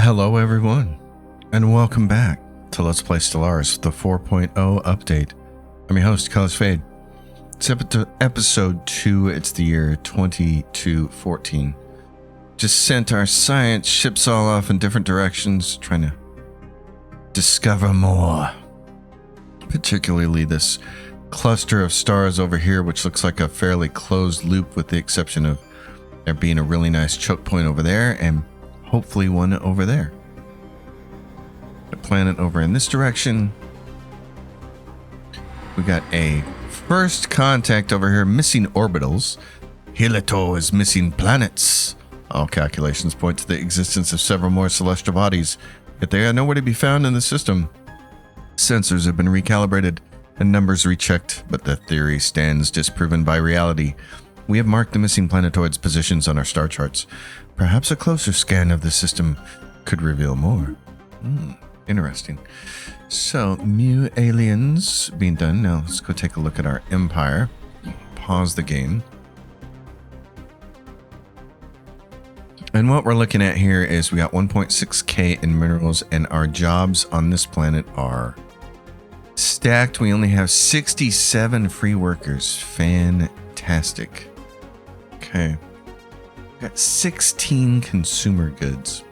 Hello everyone, and welcome back to Let's Play Stellaris, the 4.0 update. I'm your host, Colors Fade. It's episode 2, it's the year 2214. Just sent our science ships all off in different directions, trying to discover more. Particularly this cluster of stars over here, which looks like a fairly closed loop with the exception of there being a really nice choke point over there, and hopefully one over there. The planet over in this direction. We got a first contact over here, missing orbitals. Helitor is missing planets. All calculations point to the existence of several more celestial bodies, yet they are nowhere to be found in the system. Sensors have been recalibrated and numbers rechecked, but the theory stands disproven by reality. We have marked the missing planetoids' positions on our star charts. Perhaps a closer scan of the system could reveal more. Interesting. So, new aliens being done. Now, let's go take a look at our empire. Pause the game. And what we're looking at here is we got 1.6k in minerals, and our jobs on this planet are stacked. We only have 67 free workers. Fantastic. Okay. Got 16 consumer goods.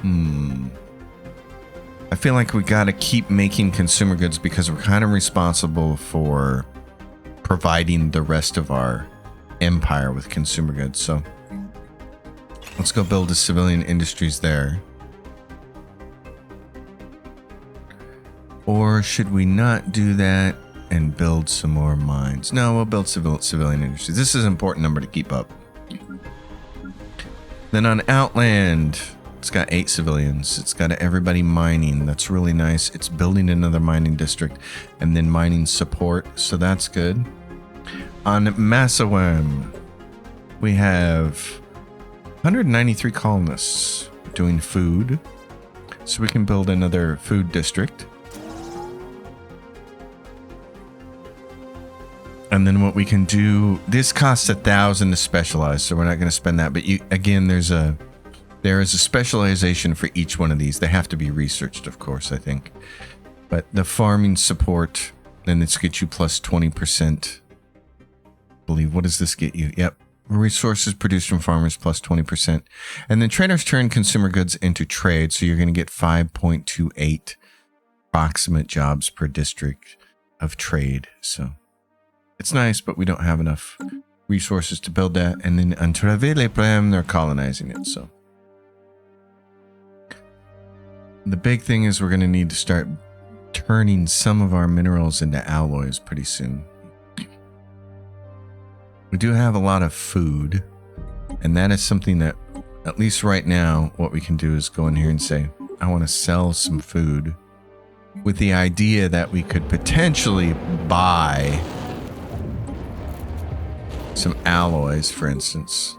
I feel like we got to keep making consumer goods because we're kind of responsible for providing the rest of our empire with consumer goods. So let's go build the civilian industries there. Or should we not do that and build some more mines? No, we'll build civilian industries. This is an important number to keep up. Then on Outland, it's got 8 civilians. It's got everybody mining. That's really nice. It's building another mining district and then mining support. So that's good. On Massaworm, we have 193 colonists doing food. So we can build another food district. And then what we can do, this costs 1,000 to specialize, so we're not going to spend that. But again, there is a specialization for each one of these. They have to be researched, of course, I think. But the farming support, then this gets you plus 20%. I believe, what does this get you? Yep. Resources produced from farmers plus 20%. And then traders turn consumer goods into trade, so you're going to get 5.28 approximate jobs per district of trade. So it's nice, but we don't have enough resources to build that. And then on Travail-les-Plaines, they're colonizing it. So the big thing is we're going to need to start turning some of our minerals into alloys pretty soon. We do have a lot of food, and that is something that, at least right now, what we can do is go in here and say, I want to sell some food, with the idea that we could potentially buy some alloys, for instance.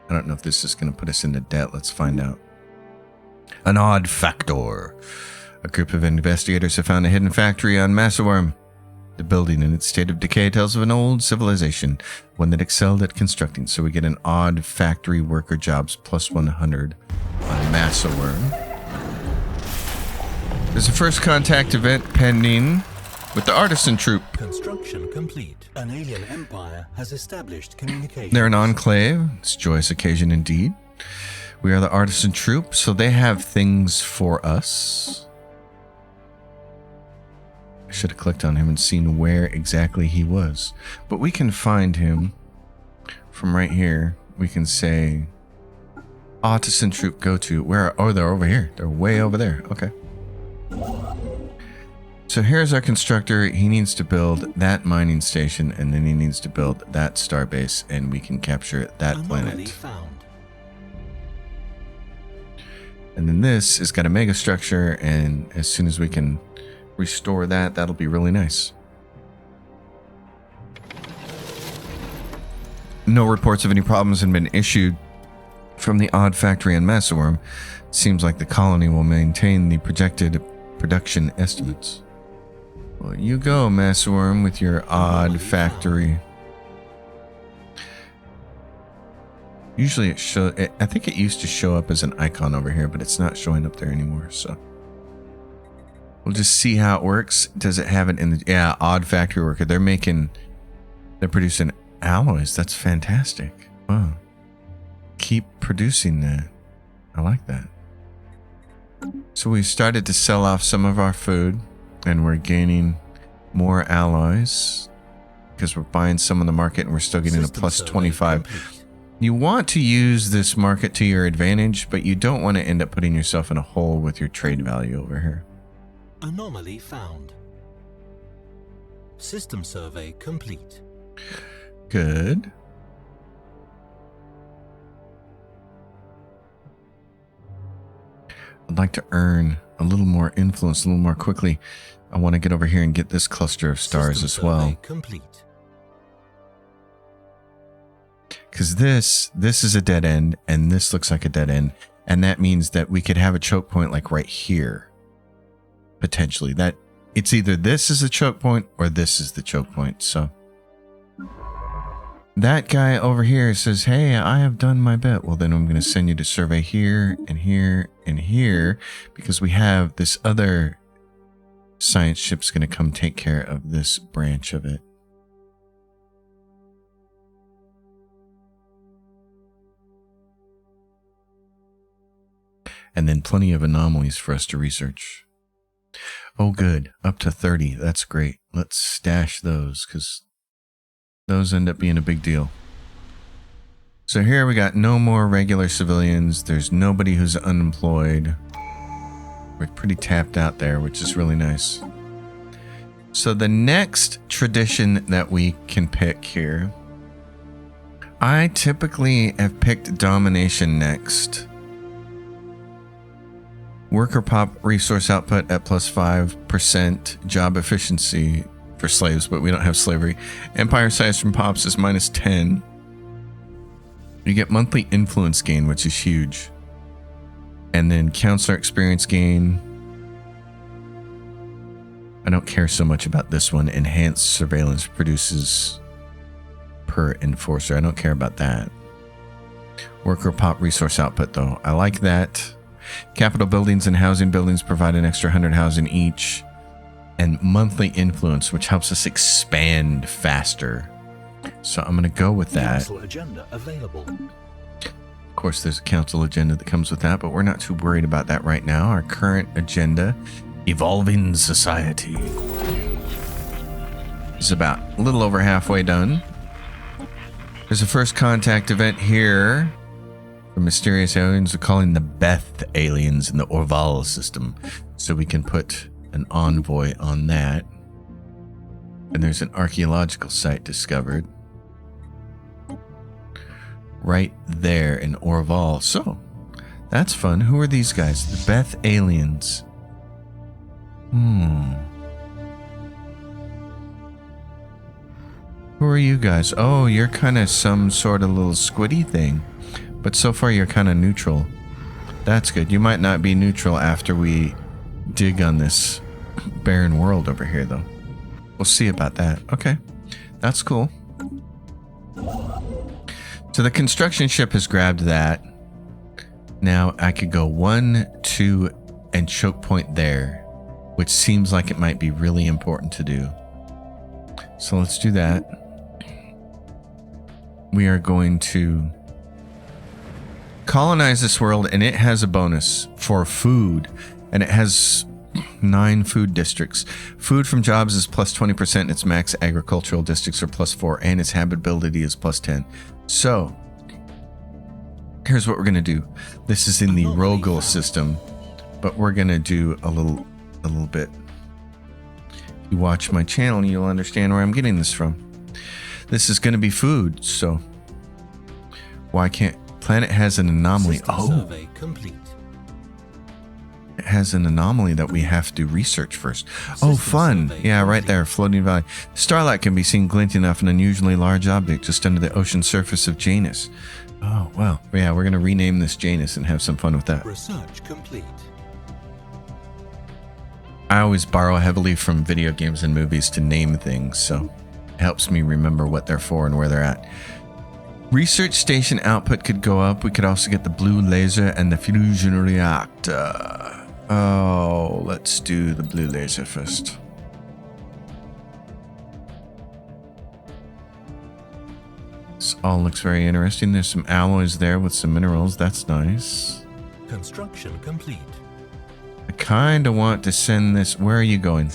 I don't know if this is going to put us into debt. Let's find out. An odd factor. A group of investigators have found a hidden factory on Massaworm. The building in its state of decay tells of an old civilization, one that excelled at constructing. So we get an odd factory worker jobs plus 100 on Massaworm. There's a first contact event pending with the artisan troop. Construction complete. An alien empire has established communication. They're an enclave. It's a joyous occasion indeed. We are the artisan troop, so they have things for us. I should have clicked on him and seen where exactly he was. But we can find him from right here. We can say, artisan troop, go to. Where? Oh, they're over here. They're way over there. Okay. So here's our constructor. He needs to build that mining station, and then he needs to build that starbase, and we can capture that planet. Found. And then this has got a mega structure, and as soon as we can restore that, that'll be really nice. No reports of any problems have been issued from the odd factory on Massaworm. Seems like the colony will maintain the projected production estimates. Well, you go, Massaworm, with your odd factory. Usually it show. I think it used to show up as an icon over here, but it's not showing up there anymore. So we'll just see how it works. Does it have it in the? Yeah, odd factory worker. They're producing alloys. That's fantastic. Wow. Keep producing that. I like that. So we started to sell off some of our food, and we're gaining more alloys because we're buying some on the market, and we're still getting a plus 25. You want to use this market to your advantage, but you don't want to end up putting yourself in a hole with your trade value over here. Anomaly found. System survey complete. Good. I'd like to earn a little more influence, a little more quickly. I want to get over here and get this cluster of stars as well. Complete. Because this is a dead end, and this looks like a dead end, and that means that we could have a choke point like right here, potentially. That it's either this is a choke point or this is the choke point. So that guy over here says, "Hey, I have done my bit." Well, then I'm going to send you to survey here and here and here, because we have this other science ship's going to come take care of this branch of it. And then plenty of anomalies for us to research. Oh, good. Up to 30. That's great. Let's stash those, because those end up being a big deal. So here we got no more regular civilians. There's nobody who's unemployed. We're pretty tapped out there, which is really nice. So the next tradition that we can pick here, I typically have picked domination next. Worker pop resource output at plus 5%. Job efficiency for slaves, but we don't have slavery. Empire size from pops is minus 10. You get monthly influence gain, which is huge. And then counselor experience gain. I don't care so much about this one. Enhanced surveillance produces per enforcer. I don't care about that. Worker pop resource output, though. I like that. Capital buildings and housing buildings provide an extra 100 housing each. And monthly influence, which helps us expand faster. So I'm going to go with that. Council agenda available. Of course, there's a council agenda that comes with that, but we're not too worried about that right now. Our current agenda, evolving society, is about a little over halfway done. There's a first contact event here. The mysterious aliens are calling the Beth aliens in the Orval system. So we can put an envoy on that. And there's an archaeological site discovered right there in Orval. So that's fun. Who are these guys? The Beth aliens. Who are you guys? Oh, you're kind of some sort of little squiddy thing. But so far you're kind of neutral. That's good. You might not be neutral after we dig on this barren world over here, though. We'll see about that. Okay. That's cool. So the construction ship has grabbed that. Now I could go 1, 2, and choke point there, which seems like it might be really important to do. So let's do that. We are going to colonize this world, and it has a bonus for food, and it has 9 food districts. Food from jobs is plus 20%. Its max agricultural districts are plus 4, and its habitability is plus 10. So here's what we're going to do. This is in the Rogel system, but we're going to do a little bit. If you watch my channel, you'll understand where I'm getting this from. This is going to be food, so why can't planet has an anomaly? Survey complete. It has an anomaly that we have to research first. Oh, fun. Yeah, right there, floating valley. Starlight can be seen glinting off an unusually large object just under the ocean surface of Janus. Oh, well, yeah, we're going to rename this Janus and have some fun with that. Research complete. I always borrow heavily from video games and movies to name things, so it helps me remember what they're for and where they're at. Research station output could go up. We could also get the blue laser and the fusion reactor. Oh, let's do the blue laser first. This all looks very interesting. There's some alloys there with some minerals. That's nice. Construction complete. I kind of want to send this. Where are you going?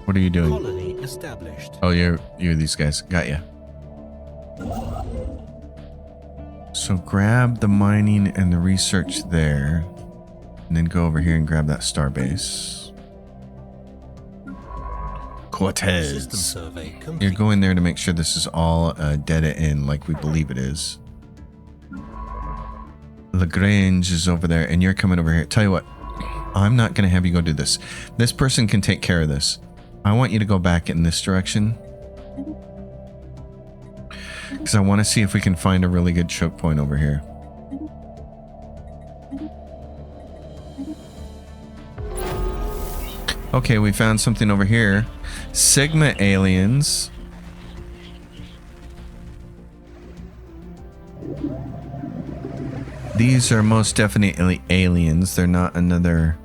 What are you doing? Colony established. Oh, you're these guys. Got ya. So grab the mining and the research there, and then go over here and grab that starbase. Cortez. System survey complete. You're going there to make sure this is all data in like we believe it is. Lagrange is over there, and you're coming over here. Tell you what, I'm not going to have you go do this. This person can take care of this. I want you to go back in this direction, because I want to see if we can find a really good choke point over here. Okay, we found something over here. Sigma aliens. These are most definitely aliens. They're not another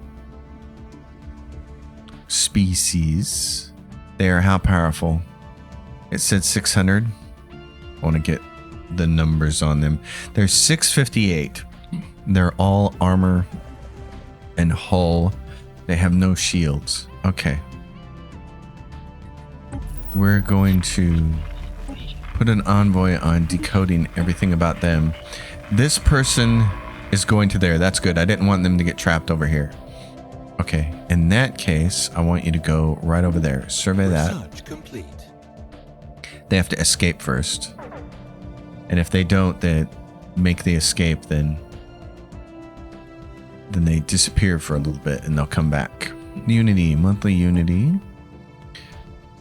species. They are how powerful? It said 600. I want to get the numbers on them. They're 658. They're all armor and hull. They have no shields. Okay. We're going to put an envoy on decoding everything about them. This person is going to there. That's good. I didn't want them to get trapped over here. Okay. In that case, I want you to go right over there. Survey that. Research complete. They have to escape first. And if they don't, they make the escape, then they disappear for a little bit and they'll come back. Unity, monthly unity.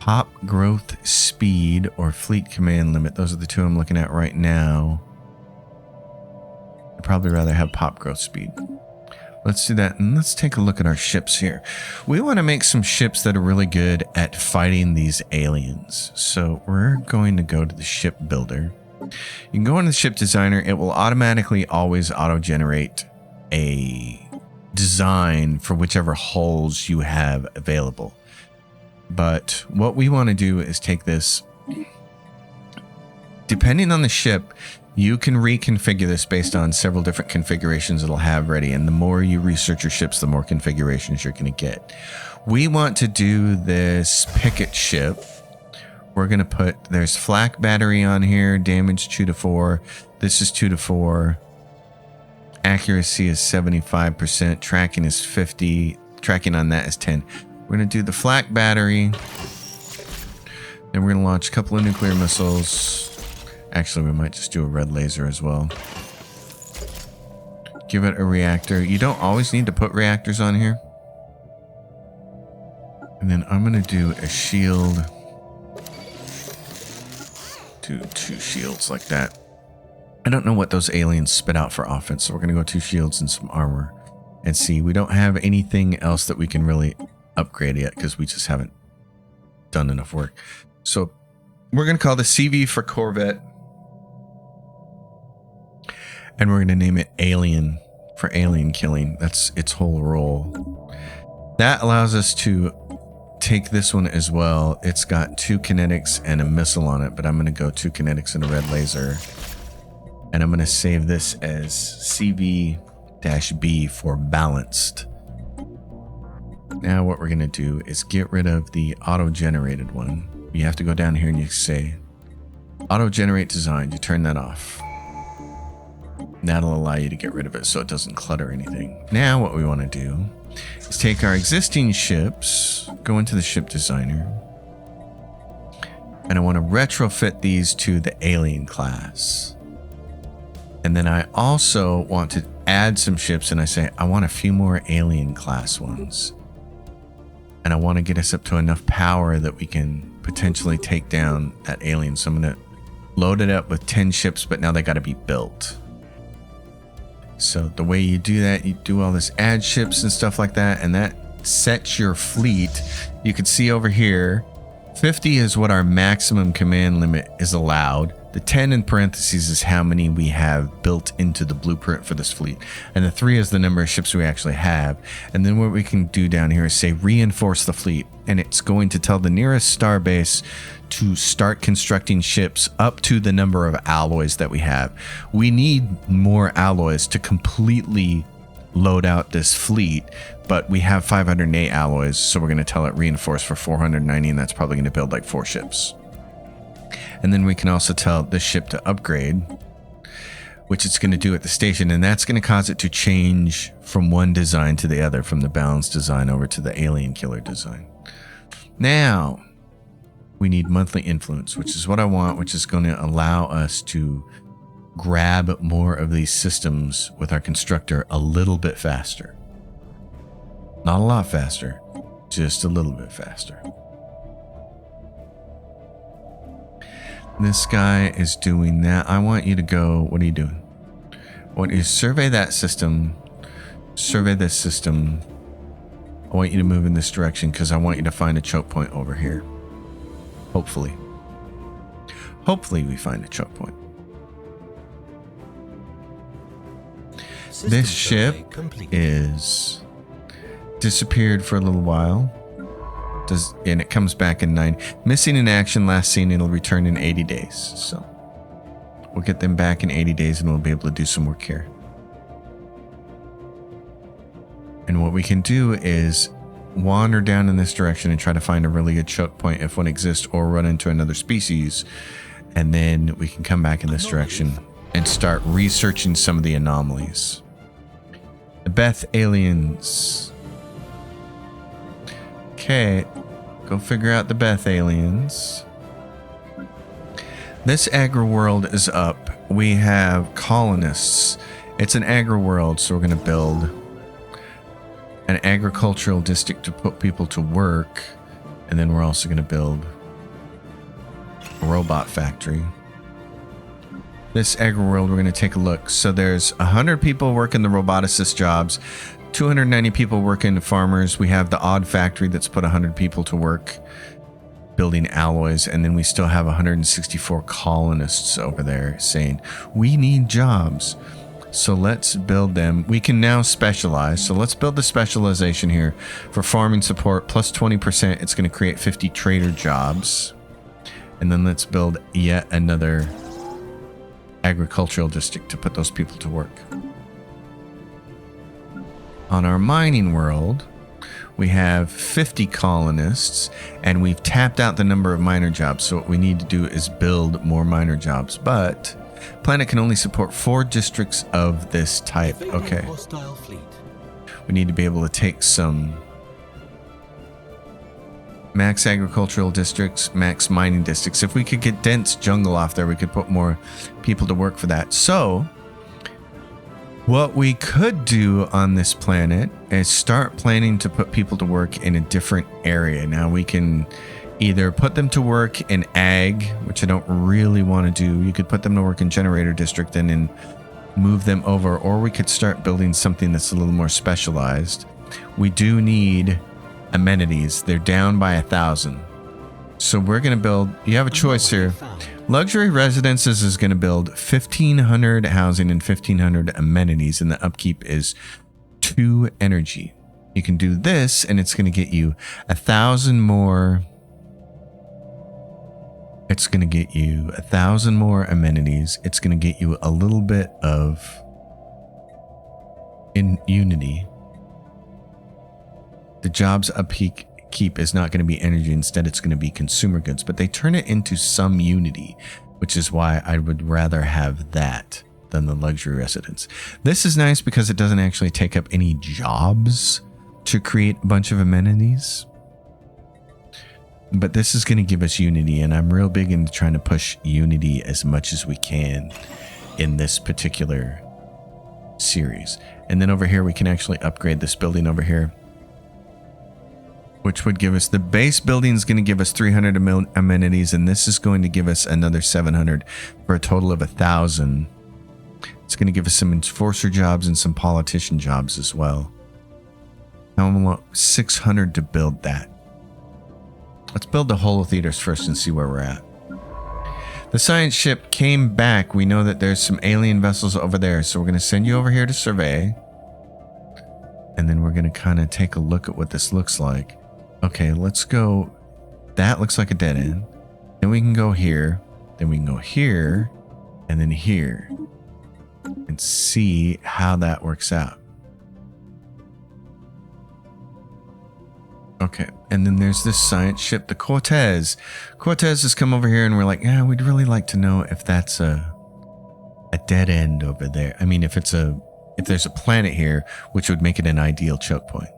Pop growth speed or fleet command limit. Those are the two I'm looking at right now. I'd probably rather have pop growth speed. Let's do that, and let's take a look at our ships here. We want to make some ships that are really good at fighting these aliens. So we're going to go to the ship builder. You can go into the ship designer. It will automatically always auto-generate a design for whichever hulls you have available. But what we want to do is take this. Depending on the ship, you can reconfigure this based on several different configurations it'll have ready. And the more you research your ships, the more configurations you're going to get. We want to do this picket ship. We're going to put, there's flak battery on here, damage 2 to 4. This is 2 to 4. Accuracy is 75%. Tracking is 50. Tracking on that is 10. We're going to do the flak battery. Then we're going to launch a couple of nuclear missiles. Actually, we might just do a red laser as well. Give it a reactor. You don't always need to put reactors on here. And then I'm going to do a shield. Do 2 shields like that. I don't know what those aliens spit out for offense, so we're going to go 2 shields and some armor. And see, we don't have anything else that we can really upgrade yet because we just haven't done enough work. So we're going to call the CV for Corvette. And we're going to name it Alien for alien killing. That's its whole role. That allows us to take this one as well. It's got 2 kinetics and a missile on it, but I'm going to go 2 kinetics and a red laser. And I'm going to save this as CV-B for balanced. Now what we're going to do is get rid of the auto-generated one. You have to go down here and you say auto-generate design. You turn that off. That'll allow you to get rid of it so it doesn't clutter anything. Now what we want to do is take our existing ships, go into the ship designer, and I want to retrofit these to the alien class. And then I also want to add some ships, and I say I want a few more alien class ones. And I want to get us up to enough power that we can potentially take down that alien. So I'm going to load it up with 10 ships, but now they got to be built. So the way you do that, you do all this add ships and stuff like that, and that sets your fleet. You can see over here, 50 is what our maximum command limit is allowed. The 10 in parentheses is how many we have built into the blueprint for this fleet. And the 3 is the number of ships we actually have. And then what we can do down here is say reinforce the fleet. And it's going to tell the nearest star base to start constructing ships up to the number of alloys that we have. We need more alloys to completely load out this fleet, but we have 508 alloys, so we're going to tell it reinforce for 490, and that's probably going to build like 4 ships. And then we can also tell the ship to upgrade, which it's going to do at the station, and that's going to cause it to change from one design to the other, from the balanced design over to the alien killer design. Now, we need monthly influence, which is what I want, which is going to allow us to grab more of these systems with our constructor a little bit faster. Not a lot faster, just a little bit faster. This guy is doing that. I want you to go, what are you doing? I want you to survey that system, survey this system. I want you to move in this direction because I want you to find a choke point over here. Hopefully. Hopefully we find a choke point. This ship is disappeared for a little while. And it comes back in 9. Missing in action, last seen, it'll return in 80 days. So we'll get them back in 80 days and we'll be able to do some work here. And what we can do is wander down in this direction and try to find a really good choke point if one exists, or run into another species. And then we can come back in this direction and start researching some of the anomalies. The Beth aliens. Okay, go figure out the Beth aliens. This agri-world is up. We have colonists. It's an agri-world, so we're going to build an agricultural district to put people to work. And then we're also going to build a robot factory. This agri-world, we're going to take a look. So there's 100 people working the roboticist jobs. 290 people working farmers. We have the odd factory that's put 100 people to work building alloys, and then we still have 164 colonists over there saying we need jobs. So let's build them. We can now specialize. So let's build the specialization here for farming support plus 20%. It's going to create 50 trader jobs. And then let's build yet another agricultural district to put those people to work. On our mining world, we have 50 colonists, and we've tapped out the number of miner jobs. So what we need to do is build more miner jobs. But planet can only support 4 districts of this type. Okay. We need to be able to take some max agricultural districts, max mining districts. If we could get dense jungle off there, we could put more people to work for that. So what we could do on this planet is start planning to put people to work in a different area. Now we can either put them to work in ag, which I don't really want to do. You could put them to work in generator district and then move them over, or we could start building something that's a little more specialized. We do need amenities. They're down by 1,000. So we're going to build, you have a choice here. Luxury Residences is going to build 1,500 housing and 1,500 amenities, and the upkeep is 2 energy. You can do this, and it's going to get you 1,000 more. It's going to get you 1,000 more amenities. It's going to get you a little bit of in unity. The jobs upkeep is not going to be energy. Instead, it's going to be consumer goods, but they turn it into some unity, which is why I would rather have that than the luxury residence. This is nice because it doesn't actually take up any jobs to create a bunch of amenities, but this is going to give us unity, and I'm real big into trying to push unity as much as we can in this particular series. And then over here, we can actually upgrade this building over here, which would give us, the base building is going to give us 300 amenities, and this is going to give us another 700 for a total of 1,000. It's going to give us some enforcer jobs and some politician jobs as well. Now I'm going to 600 to build that. Let's build the holo theaters first and see where we're at. The science ship came back. We know that there's some alien vessels over there, so we're going to send you over here to survey. And then we're going to kind of take a look at what this looks like. Okay, let's go. That looks like a dead end. Then we can go here. Then we can go here. And then here. And see how that works out. Okay, and then there's this science ship, the Cortez. Cortez has come over here and we're like, yeah, we'd really like to know if that's a dead end over there. I mean, if there's a planet here, which would make it an ideal choke point.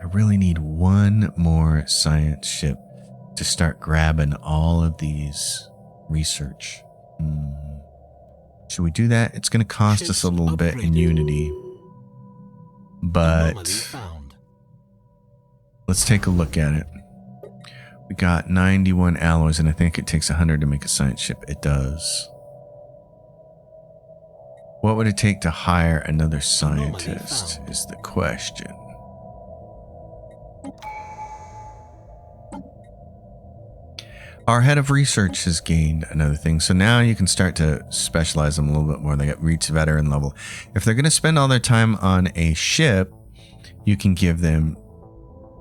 I really need one more science ship to start grabbing all of these research. Should we do that? It's going to cost us a little bit in Unity. But let's take a look at it. We got 91 alloys, and I think it takes 100 to make a science ship. It does. What would it take to hire another scientist is the question. Our head of research has gained another thing, so now you can start to specialize them a little bit more. They got reach veteran level. If they're going to spend all their time on a ship, you can give them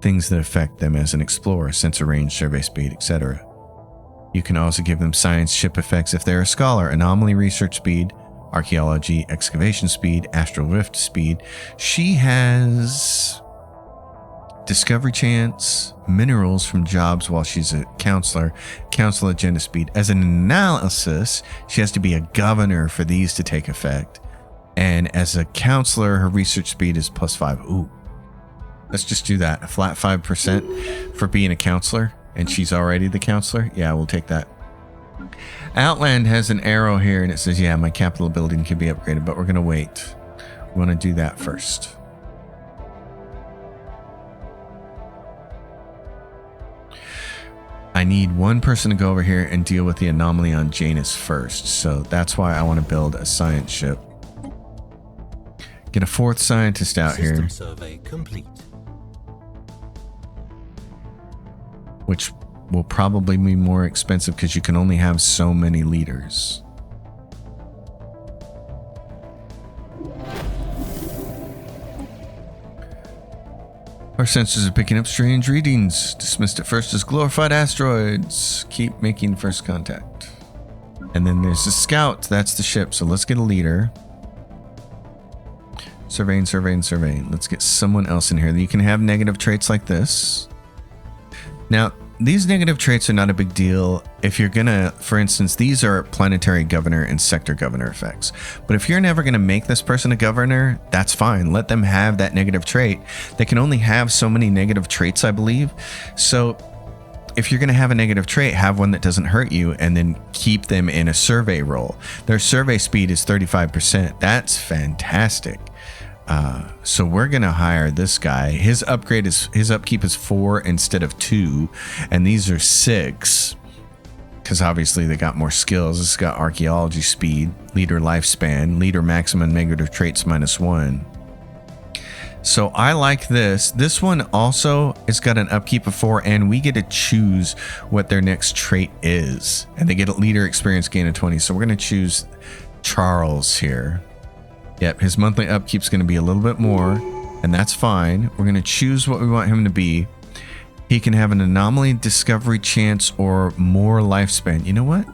things that affect them as an explorer, sensor range, survey speed, etc. You can also give them science ship effects if they're a scholar, anomaly research speed, archaeology, excavation speed, astral rift speed. She has discovery chance, minerals from jobs while she's a counselor, council agenda speed. As an analysis, she has to be a governor for these to take effect. And as a counselor, her research speed is +5. Ooh. Let's just do that. A flat 5% for being a counselor. And she's already the counselor. Yeah, we'll take that. Outland has an arrow here and it says, yeah, my capital building can be upgraded, but we're going to wait. We want to do that first. I need one person to go over here and deal with the anomaly on Janus first. So that's why I want to build a science ship. Get a 4th scientist out here. Survey complete. Which will probably be more expensive because you can only have so many leaders. Our sensors are picking up strange readings. Dismissed at first as glorified asteroids. Keep making first contact. And then there's the scout. That's the ship. So let's get a leader. Surveying, surveying, surveying. Let's get someone else in here. You can have negative traits like this. Now, these negative traits are not a big deal if you're gonna, for instance, these are planetary governor and sector governor effects. But if you're never gonna make this person a governor, that's fine. Let them have that negative trait. They can only have so many negative traits, I believe. So if you're gonna have a negative trait, have one that doesn't hurt you and then keep them in a survey role. Their survey speed is 35%. That's fantastic. So we're gonna hire this guy. His upkeep is 4 instead of 2, and these are 6 because obviously they got more skills. This has got archaeology speed, leader lifespan, leader maximum negative traits -1. So I like this. This one also has got an upkeep of 4, and we get to choose what their next trait is, and they get a leader experience gain of 20. So we're gonna choose Charles here. Yep, his monthly upkeep is going to be a little bit more, and that's fine. We're going to choose what we want him to be. He can have an anomaly discovery chance or more lifespan. You know what?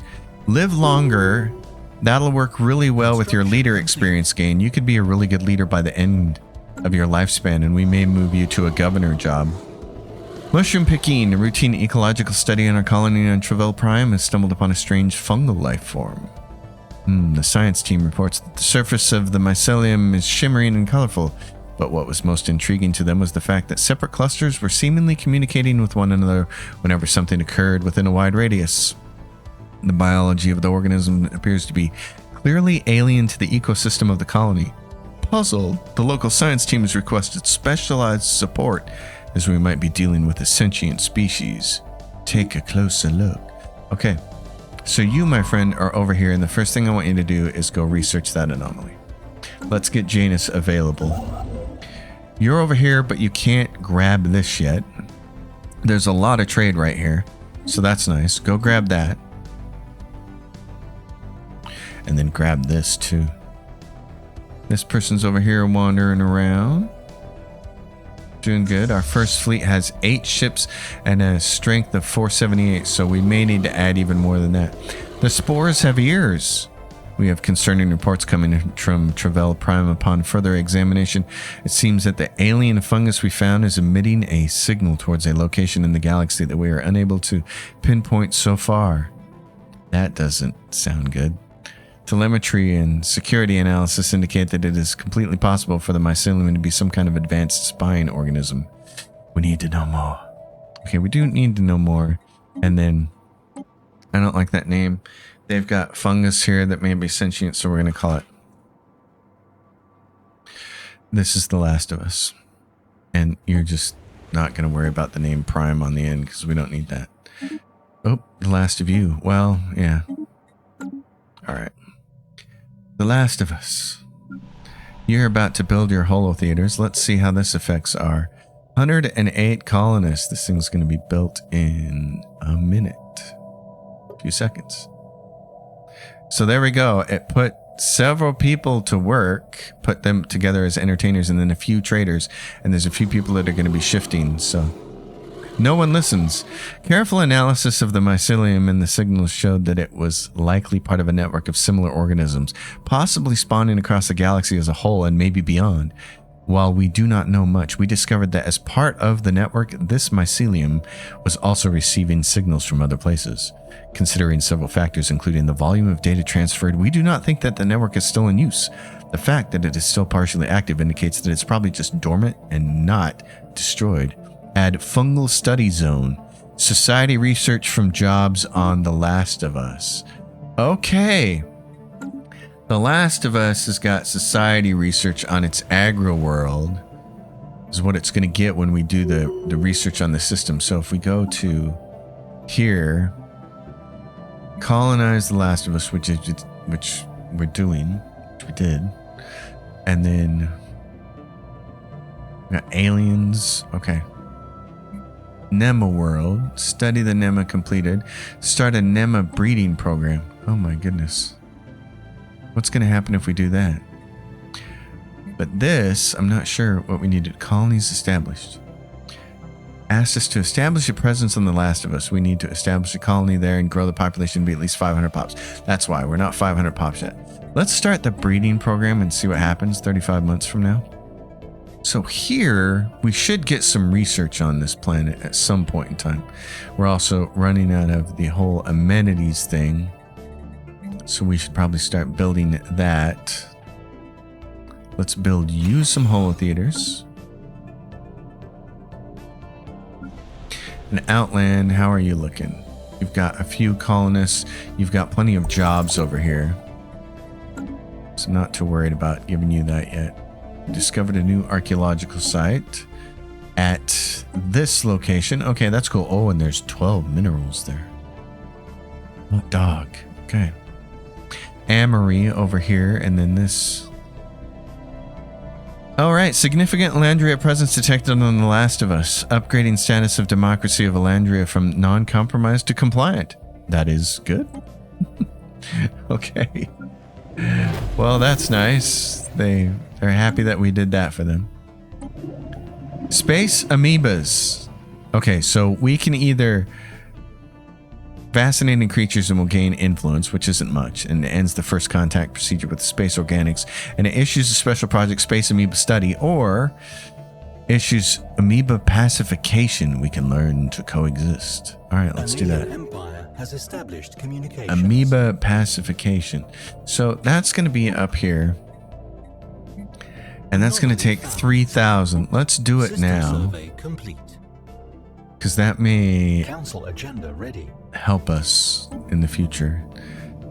Live longer. That'll work really well with your leader experience gain. You could be a really good leader by the end of your lifespan, and we may move you to a governor job. Mushroom picking, a routine ecological study in our colony on Travell Prime, has stumbled upon a strange fungal life form. The science team reports that the surface of the mycelium is shimmering and colorful, but what was most intriguing to them was the fact that separate clusters were seemingly communicating with one another whenever something occurred within a wide radius. The biology of the organism appears to be clearly alien to the ecosystem of the colony. Puzzled, the local science team has requested specialized support, as we might be dealing with a sentient species. Take a closer look. Okay. So you, my friend, are over here, and the first thing I want you to do is go research that anomaly. Let's get Janus available. You're over here, but you can't grab this yet. There's a lot of trade right here, so that's nice. Go grab that. and then grab this too. This person's over here wandering around. Doing good. Our first fleet has 8 ships and a strength of 478, so we may need to add even more than that. The spores have ears. We have concerning reports coming in from Travell Prime. Upon further examination, it seems that the alien fungus we found is emitting a signal towards a location in the galaxy that we are unable to pinpoint so far. That doesn't sound good. Telemetry and security analysis indicate that it is completely possible for the mycelium to be some kind of advanced spying organism. We need to know more. Okay, we do need to know more. And then, I don't like that name. They've got fungus here that may be sentient, so we're going to call it. This is The Last of Us. And you're just not going to worry about the name Prime on the end because we don't need that. Oh, The Last of You. Well, yeah. All right. The Last of Us. You're about to build your holotheaters. Let's see how this affects our 108 colonists. This thing's going to be built in a minute. A few seconds. So there we go. It put several people to work, put them together as entertainers, and then a few traders. And there's a few people that are going to be shifting, so... No one listens. Careful analysis of the mycelium and the signals showed that it was likely part of a network of similar organisms, possibly spawning across the galaxy as a whole and maybe beyond. While we do not know much, we discovered that as part of the network, this mycelium was also receiving signals from other places. Considering several factors, including the volume of data transferred, we do not think that the network is still in use. The fact that it is still partially active indicates that it's probably just dormant and not destroyed. Add fungal study zone. Society research from jobs on The Last of Us. Okay. The Last of Us has got society research on its agro world. Is what it's going to get when we do the research on the system. So if we go to here, colonize The Last of Us, which we're doing, which we did, and then we got aliens. Okay. NEMA world. Study the NEMA completed. Start a NEMA breeding program. Oh my goodness. What's going to happen if we do that? But this, I'm not sure what we needed. Colonies established. Asked us to establish a presence on The Last of Us. We need to establish a colony there and grow the population to be at least 500 pops. That's why we're not 500 pops yet. Let's start the breeding program and see what happens 35 months from now. So here, we should get some research on this planet at some point in time. We're also running out of the whole amenities thing. So we should probably start building that. Let's build you some holotheaters. And Outland, how are you looking? You've got a few colonists. You've got plenty of jobs over here. So I'm not too worried about giving you that yet. Discovered a new archaeological site at this location. Okay, that's cool. Oh, and there's 12 minerals there. Oh, dog. Okay. Amory over here, and then this. All right, significant Elandria presence detected on The Last of Us. Upgrading status of democracy of Elandria from non-compromised to compliant. That is good. Okay. Well, that's nice. They're happy that we did that for them. Space amoebas. Okay, so we can either fascinating creatures and will gain influence, which isn't much, and it ends the first contact procedure with space organics, and it issues a special project, Space Amoeba Study, or issues amoeba pacification. We can learn to coexist. All right, let's do that. Has established communications. Amoeba pacification. So that's going to be up here. And that's going to take 3,000. Let's do it now. Because that may Council agenda ready. Help us in the future.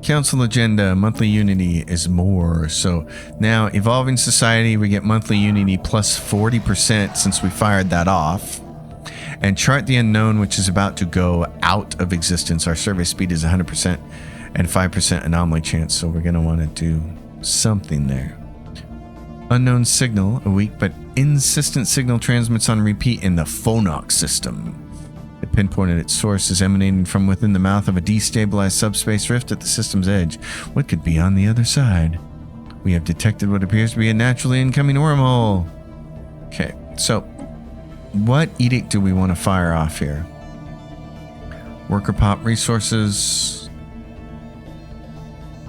Council agenda, monthly unity is more. So now evolving society, we get monthly unity plus 40% since we fired that off. And chart the unknown, which is about to go out of existence. Our survey speed is 100% and 5% anomaly chance. So we're going to want to do something there. Unknown signal, a weak but insistent signal transmits on repeat in the Phonox system. It pinpointed its source as emanating from within the mouth of a destabilized subspace rift at the system's edge. What could be on the other side? We have detected what appears to be a naturally incoming wormhole. Okay, so what edict do we want to fire off here? Worker pop resources.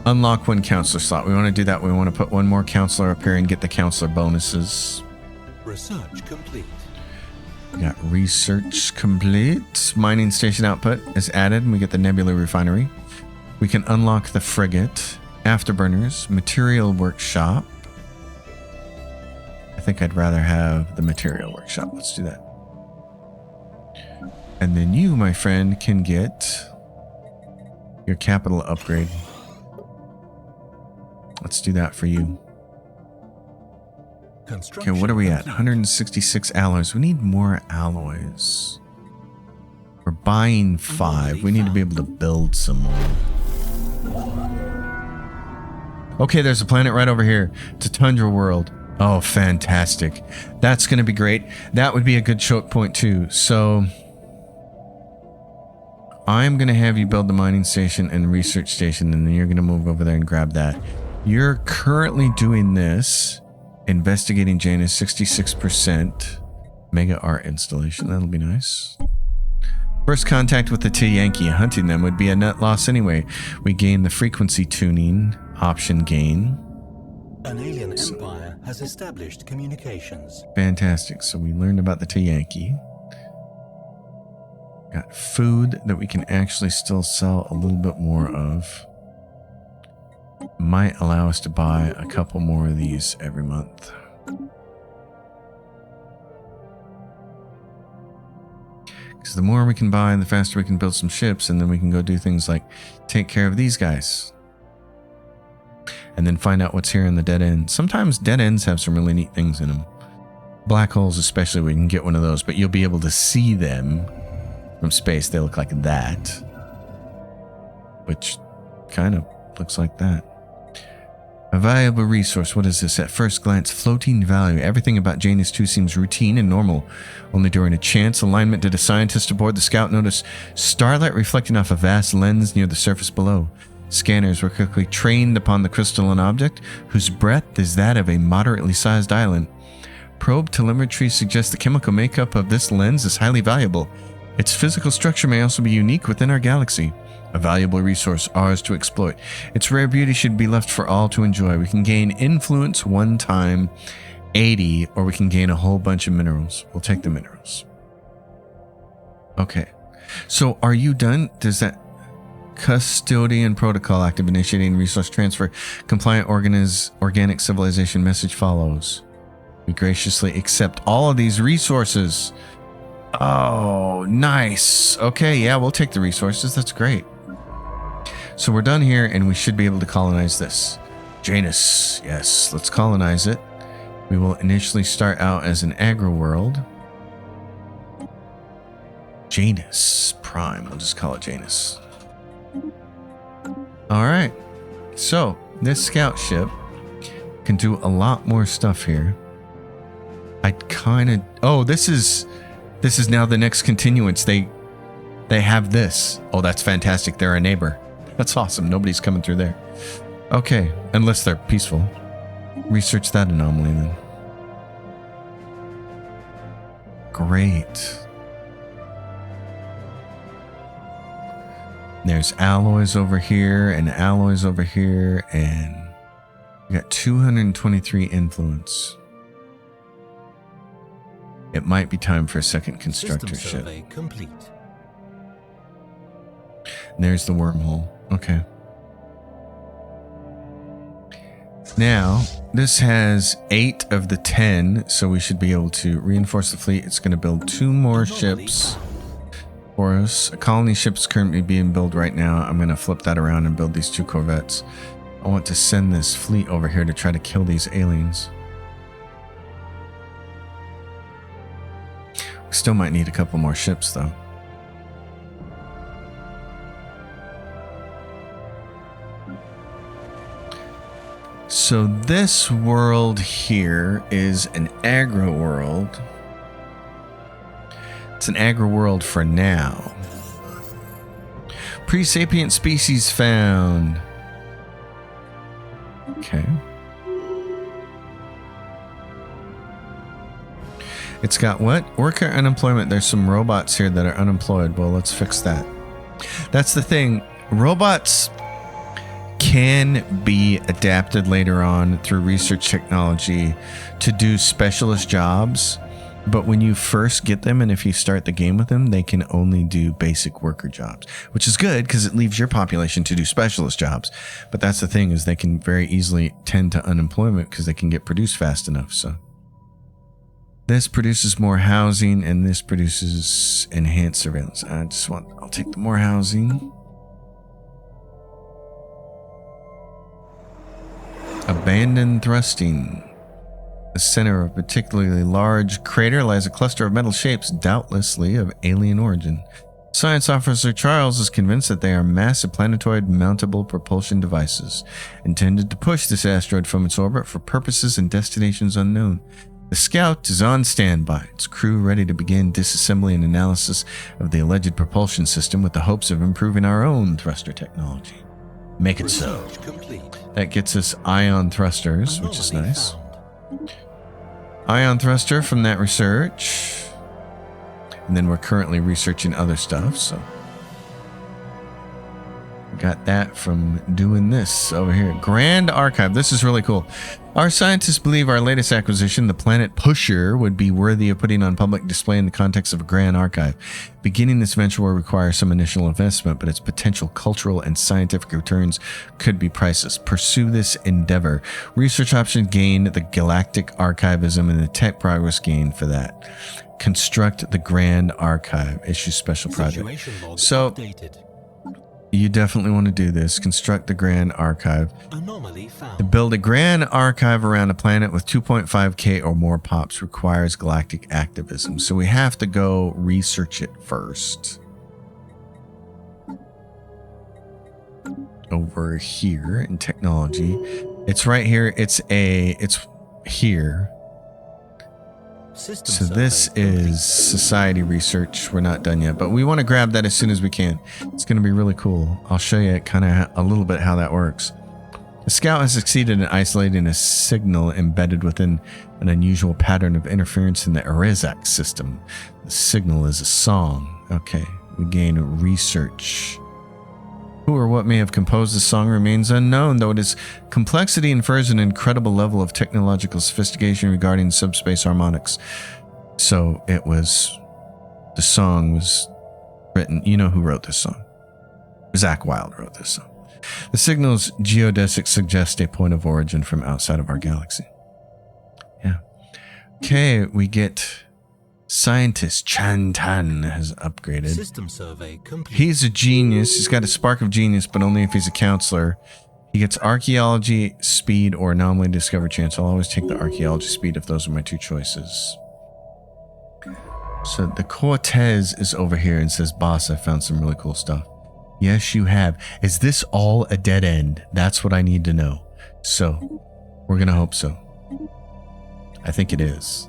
Unlock one counselor slot. We want to do that. We want to put one more counselor up here and get the counselor bonuses. Research complete. We got research complete. Mining station output is added and we get the nebula refinery. We can unlock the frigate. Afterburners. Material workshop. I think I'd rather have the material workshop. Let's do that. And then you, my friend, can get your capital upgrade. Let's do that for you. Okay, what are we at? 166 alloys. We need more alloys. We're buying 5. We need to be able to build some more. Okay, there's a planet right over here. It's a tundra world. Oh, fantastic. That's going to be great. That would be a good choke point too. So I'm going to have you build the mining station and research station, and then you're going to move over there and grab that. You're currently doing this. Investigating Janus, 66%. Mega art installation. That'll be nice. First contact with the T-Yankee. Hunting them would be a net loss anyway. We gain the frequency tuning option gain. An alien empire has established communications. Fantastic. So we learned about the T-Yankee. Got food that we can actually still sell a little bit more of. Might allow us to buy a couple more of these every month. Because the more we can buy, the faster we can build some ships, and then we can go do things like take care of these guys. And then find out what's here in the dead end. Sometimes dead ends have some really neat things in them. Black holes especially, we can get one of those, but you'll be able to see them from space. They look like that. Which kind of looks like that. A valuable resource. What is this? At first glance, floating value. Everything about Janus 2 seems routine and normal. Only during a chance alignment did a scientist aboard the Scout notice starlight reflecting off a vast lens near the surface below. Scanners were quickly trained upon the crystalline object, whose breadth is that of a moderately sized island. Probe telemetry suggests the chemical makeup of this lens is highly valuable. Its physical structure may also be unique within our galaxy. A valuable resource, ours to exploit. Its rare beauty should be left for all to enjoy. We can gain influence one time, 80, or we can gain a whole bunch of minerals. We'll take the minerals. Okay. So are you done? Does that custodian protocol active, initiating resource transfer? Compliant organic civilization message follows. We graciously accept all of these resources. Oh, nice. Okay, yeah, we'll take the resources. That's great. So we're done here, and we should be able to colonize this. Janus. Yes, let's colonize it. We will initially start out as an agro world. Janus Prime. We'll just call it Janus. Alright. So, this scout ship can do a lot more stuff here. I kind of... Oh, this is now the next continuance. They have this. Oh, that's fantastic. They're a neighbor. That's awesome. Nobody's coming through there. Okay, unless they're peaceful. Research that anomaly then. Great. There's alloys over here and alloys over here, and we got 223 influence. It might be time for a second constructor ship. Survey complete. And there's the wormhole. Okay. Now, this has 8 of the 10, so we should be able to reinforce the fleet. It's going to build 2 more ships for us. A colony ship is currently being built right now. I'm going to flip that around and build these 2 corvettes. I want to send this fleet over here to try to kill these aliens. We still might need a couple more ships, though. So this world here is an agro world. It's an agri-world for now. Pre-sapient species found. Okay. It's got what? Worker unemployment. There's some robots here that are unemployed. Well, let's fix that. That's the thing. Robots can be adapted later on through research technology to do specialist jobs. But when you first get them, and if you start the game with them, they can only do basic worker jobs, which is good because it leaves your population to do specialist jobs. But that's the thing, is they can very easily tend to unemployment because they can get produced fast enough. So this produces more housing, and this produces enhanced surveillance. I'll take the more housing. Abandoned thrusting. The center of a particularly large crater lies a cluster of metal shapes, doubtlessly of alien origin. Science officer Charles is convinced that they are massive planetoid mountable propulsion devices, intended to push this asteroid from its orbit for purposes and destinations unknown. The Scout is on standby, its crew ready to begin disassembly and analysis of the alleged propulsion system with the hopes of improving our own thruster technology. Make it so. That gets us ion thrusters, which is nice. Ion thruster from that research. And then we're currently researching other stuff, so got that from doing this over here. Grand Archive. This is really cool. Our scientists believe our latest acquisition, the Planet Pusher, would be worthy of putting on public display in the context of a grand archive. Beginning this venture will require some initial investment, but its potential cultural and scientific returns could be priceless. Pursue this endeavor. Research option gain the galactic archivism and the tech progress gain for that. Construct the Grand Archive. Issue special project. So you definitely want to do this. Construct the Grand Archive. Anomaly found. To build a Grand Archive around a planet with 2.5k or more pops requires galactic activism. So we have to go research it first. Over here in technology. It's right here. It's here. So this is society research. We're not done yet, but we want to grab that as soon as we can. It's going to be really cool. I'll show you kind of a little bit how that works. The Scout has succeeded in isolating a signal embedded within an unusual pattern of interference in the Arizak system. The signal is a song. Okay, we gain research. Who or what may have composed the song remains unknown, though its complexity infers an incredible level of technological sophistication regarding subspace harmonics. So the song was written, you know who wrote this song? Zach Wilde wrote this song. The signal's geodesics suggest a point of origin from outside of our galaxy. Yeah. Okay, we get scientist Chan Tan has upgraded. System survey complete. He's a genius. He's got a spark of genius, but only if he's a counselor. He gets archaeology, speed, or anomaly discover chance. I'll always take the archaeology speed if those are my two choices. So the Cortez is over here and says, boss, I found some really cool stuff. Yes, you have. Is this all a dead end? That's what I need to know. So we're going to hope so. I think it is.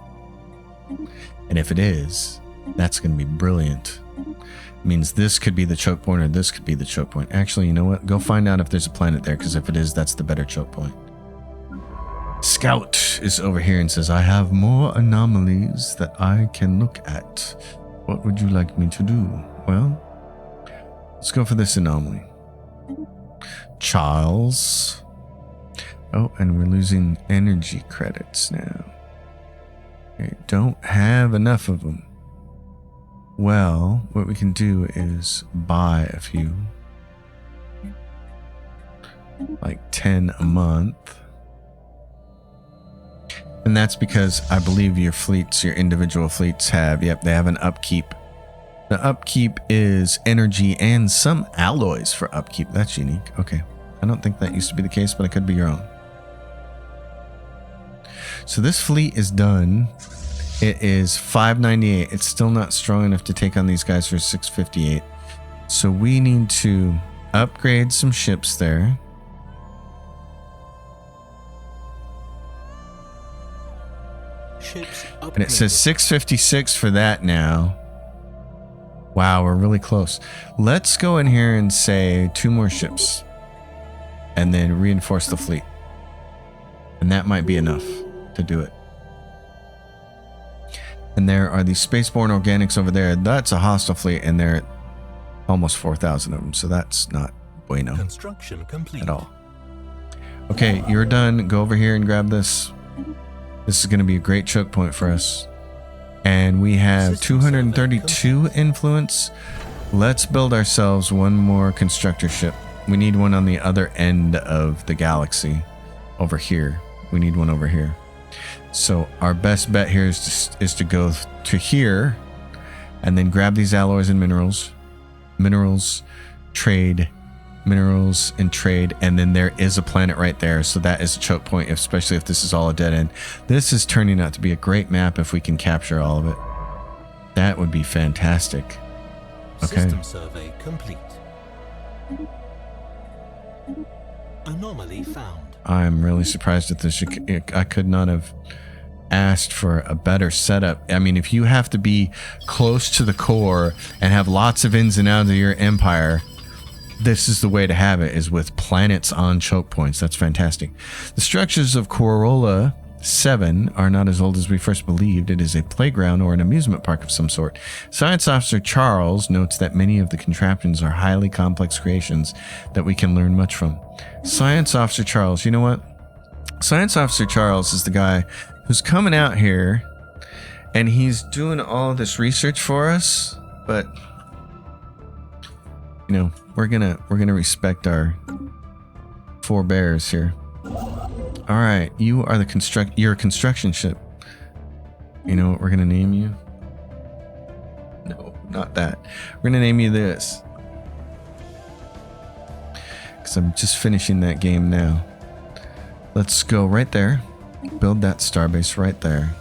And if it is, that's going to be brilliant. It means this could be the choke point or this could be the choke point. Actually, you know what? Go find out if there's a planet there, because if it is, that's the better choke point. Scout is over here and says, I have more anomalies that I can look at. What would you like me to do? Well, let's go for this anomaly. Charles. Oh, and we're losing energy credits now. Okay, don't have enough of them. Well, what we can do is buy a few. Like 10 a month. And that's because I believe your fleets, your individual fleets have, they have an upkeep. The upkeep is energy and some alloys for upkeep. That's unique. Okay. I don't think that used to be the case, but it could be your own. So this fleet is done. It is 598. It's still not strong enough to take on these guys for 658. So we need to upgrade some ships there. Ships And it says 656 for that now. Wow, we're really close. Let's go in here and say 2 more ships. And then reinforce the fleet. And that might be enough to do it. And there are these spaceborne organics over there. That's a hostile fleet, and there are almost 4,000 of them. So that's not bueno. Construction complete. At all. Okay, you're done. Go over here and grab this. This is going to be a great choke point for us. And we have 232 influence. Let's build ourselves one more constructor ship. We need one on the other end of the galaxy. Over here. We need one over here. So our best bet here is to go to here. And then grab these alloys and minerals. Minerals, trade, minerals, and trade. And then there is a planet right there. So that is a choke point, especially if this is all a dead end. This is turning out to be a great map if we can capture all of it. That would be fantastic. Okay. System survey complete. Anomaly found. I'm really surprised at this. I could not have asked for a better setup. I mean, if you have to be close to the core and have lots of ins and outs of your empire, this is the way to have it, is with planets on choke points. That's fantastic. The structures of Corolla 7 are not as old as we first believed. It is a playground or an amusement park of some sort. Science Officer Charles notes that many of the contraptions are highly complex creations that we can learn much from. Science Officer Charles, you know what? Science Officer Charles is the guy who's coming out here and he's doing all this research for us, but you know, we're gonna respect our forebears here. All right, you are you're a construction ship. You know what we're gonna name you? No, not that. We're gonna name you this, because I'm just finishing that game now. Let's go right there. Build that starbase right there.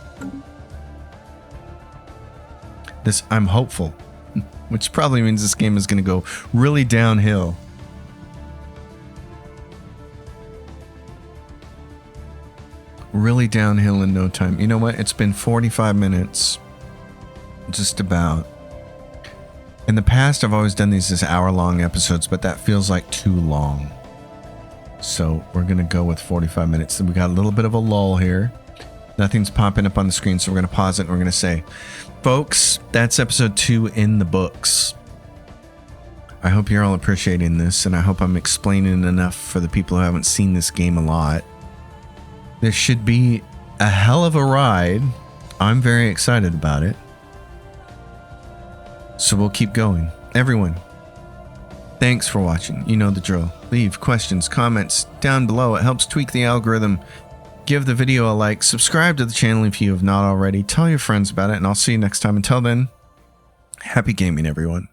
This, I'm hopeful, which probably means this game is gonna go really downhill. Really downhill in no time. You know what? It's been 45 minutes. Just about. In the past, I've always done these as hour-long episodes, but that feels like too long. So we're going to go with 45 minutes. And we got a little bit of a lull here. Nothing's popping up on the screen, so we're going to pause it and we're going to say, folks, that's episode 2 in the books. I hope you're all appreciating this, and I hope I'm explaining enough for the people who haven't seen this game a lot. This should be a hell of a ride. I'm very excited about it. So we'll keep going. Everyone, thanks for watching. You know the drill. Leave questions, comments down below. It helps tweak the algorithm. Give the video a like. Subscribe to the channel if you have not already. Tell your friends about it, and I'll see you next time. Until then, happy gaming, everyone.